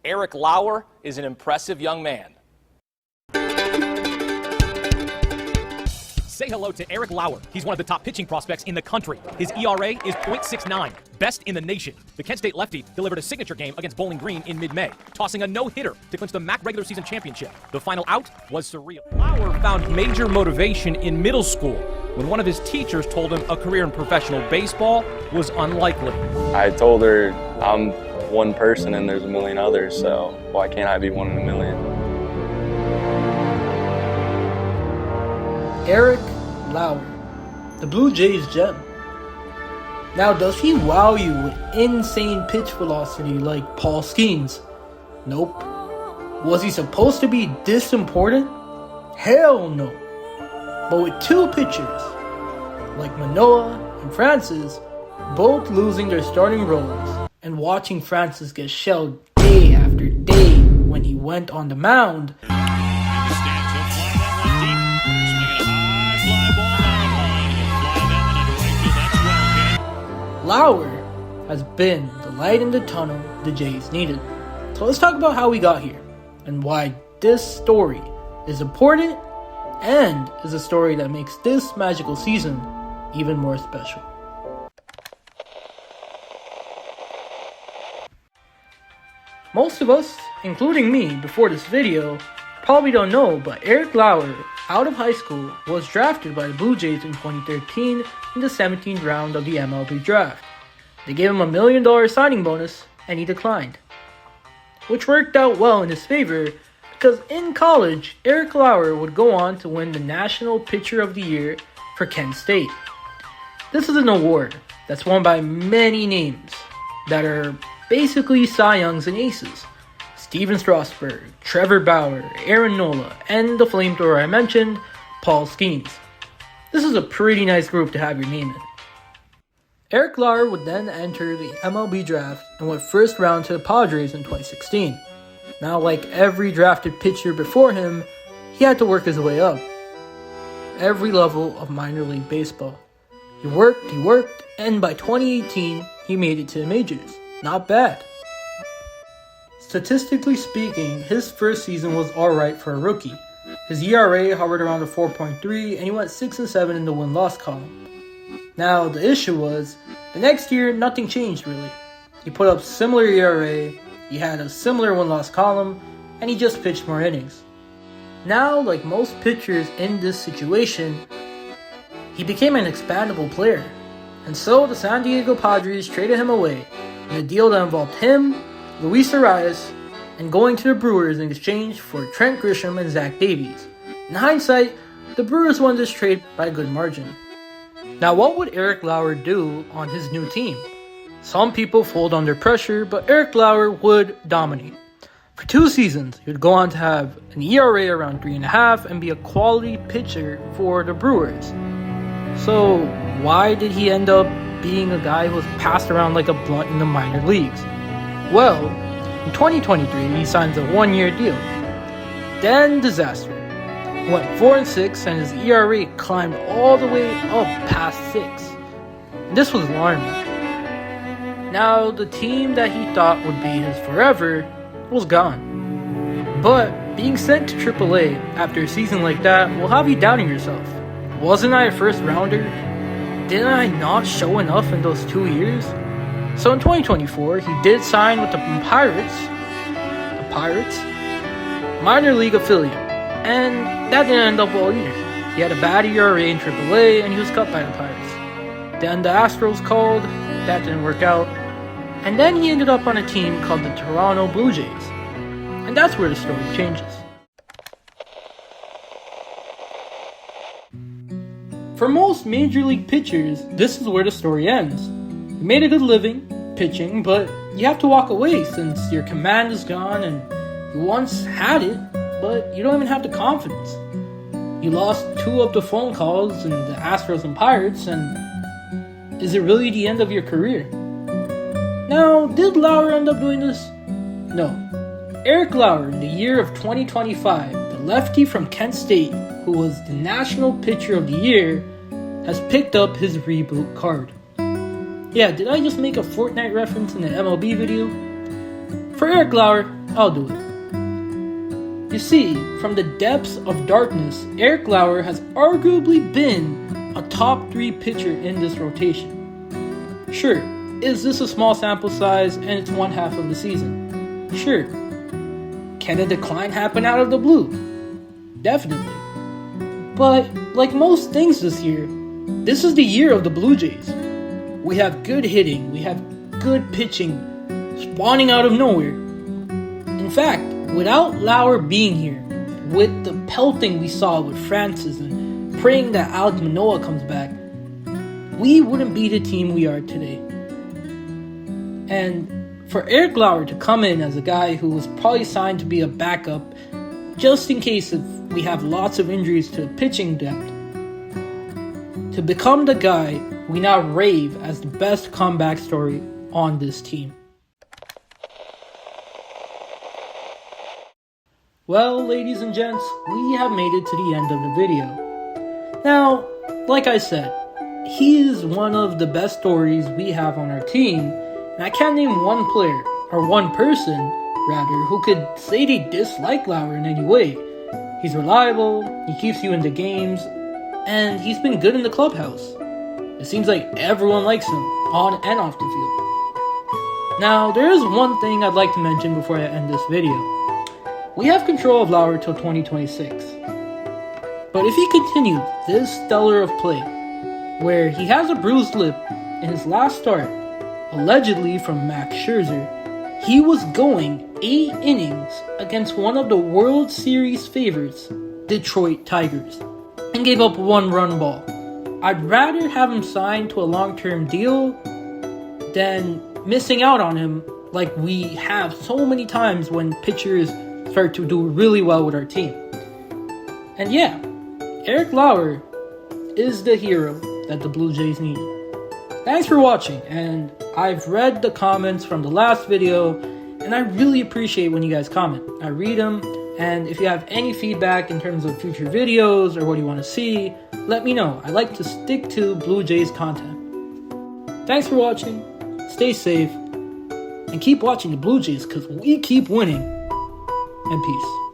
Eric Lauer is an impressive young man. Say hello to Eric Lauer. He's one of the top pitching prospects in the country. His ERA is .69, best in the nation. The Kent State lefty delivered a signature game against Bowling Green in mid-May, tossing a no-hitter to clinch the MAC regular season championship. The final out was surreal. Lauer found major motivation in middle school when one of his teachers told him a career in professional baseball was unlikely. I told her I'm one person and there's a million others, so why can't I be one in a million? Eric Lauer, the Blue Jays gem. Now, does he wow you with insane pitch velocity like Paul Skeens? Nope. Was he supposed to be this important? Hell no. But with two pitchers, like Manoah and Francis, both losing their starting roles, and watching Francis get shelled day after day when he went on the mound, Lauer has been the light in the tunnel the Jays needed. So let's talk about how we got here and why this story is important and is a story that makes this magical season even more special. Most of us, including me before this video, probably don't know, but Eric Lauer, out of high school, was drafted by the Blue Jays in 2013 in the 17th round of the MLB draft. They gave him $1 million signing bonus, and he declined, which worked out well in his favor because in college, Eric Lauer would go on to win the National Pitcher of the Year for Kent State. This is an award that's won by many names that are basically Cy Youngs and aces. Steven Strasburg, Trevor Bauer, Aaron Nola, and the flamethrower I mentioned, Paul Skeens. This is a pretty nice group to have your name in. Eric Lauer would then enter the MLB draft and went first round to the Padres in 2016. Now, like every drafted pitcher before him, he had to work his way up. Every level of minor league baseball. He worked, and by 2018, he made it to the majors. Not bad. Statistically speaking, his first season was alright for a rookie. His ERA hovered around a 4.3 and he went 6-7 in the win-loss column. Now, the issue was, the next year, nothing changed really. He put up similar ERA, he had a similar win-loss column, and he just pitched more innings. Now, like most pitchers in this situation, he became an expandable player. And so the San Diego Padres traded him away in a deal that involved him, Luis Arias, and going to the Brewers in exchange for Trent Grisham and Zach Davies. In hindsight, the Brewers won this trade by a good margin. Now, what would Eric Lauer do on his new team? Some people fold under pressure, but Eric Lauer would dominate. For 2 seasons, he would go on to have an ERA around 3.5 and be a quality pitcher for the Brewers. So, why did he end up being a guy who was passed around like a blunt in the minor leagues? Well, in 2023, he signs a 1-year deal. Then disaster. He went 4-6 and his ERA climbed all the way up past 6. And this was alarming. Now, the team that he thought would be his forever was gone. But being sent to AAA after a season like that will have you doubting yourself. Wasn't I a first rounder? Didn't I not show enough in those 2 years? So in 2024, he did sign with the Pirates, minor league affiliate, and that didn't end up well either. He had a bad ERA in AAA and he was cut by the Pirates. Then the Astros called, that didn't work out, and then he ended up on a team called the Toronto Blue Jays. And that's where the story changes. For most major league pitchers, this is where the story ends. You made a good living pitching, but you have to walk away since your command is gone and you once had it, but you don't even have the confidence. You lost 2 of the phone calls in the Astros and Pirates, and is it really the end of your career? Now, did Lauer end up doing this? No. Eric Lauer, in the year of 2025, the lefty from Kent State, who was the National Pitcher of the Year, has picked up his reboot card. Yeah, did I just make a Fortnite reference in the MLB video? For Eric Lauer, I'll do it. You see, from the depths of darkness, Eric Lauer has arguably been a top 3 pitcher in this rotation. Sure, is this a small sample size and it's one half of the season? Sure. Can a decline happen out of the blue? Definitely. But like most things this year, this is the year of the Blue Jays. We have good hitting, we have good pitching, spawning out of nowhere. In fact, without Lauer being here, with the pelting we saw with Francis and praying that Alex Manoah comes back, we wouldn't be the team we are today. And for Eric Lauer to come in as a guy who was probably signed to be a backup, just in case if we have lots of injuries to pitching depth, to become the guy we now rave as the best comeback story on this team. Well, ladies and gents, we have made it to the end of the video. Now, like I said, he is one of the best stories we have on our team, and I can't name one player, or one person, rather, who could say they dislike Lauer in any way. He's reliable, he keeps you in the games, and he's been good in the clubhouse. It seems like everyone likes him, on and off the field. Now, there is one thing I'd like to mention before I end this video. We have control of Lauer till 2026. But if he continues this stellar of play, where he has a bruised lip in his last start, allegedly from Max Scherzer, he was going 8 innings against one of the World Series favorites, Detroit Tigers, and gave up 1 run ball. I'd rather have him signed to a long-term deal than missing out on him like we have so many times when pitchers start to do really well with our team. And yeah, Eric Lauer is the hero that the Blue Jays needed. Thanks for watching, and I've read the comments from the last video, and I really appreciate when you guys comment. I read them, and if you have any feedback in terms of future videos or what you want to see, let me know. I like to stick to Blue Jays content. Thanks for watching, stay safe, and keep watching the Blue Jays because we keep winning. And peace.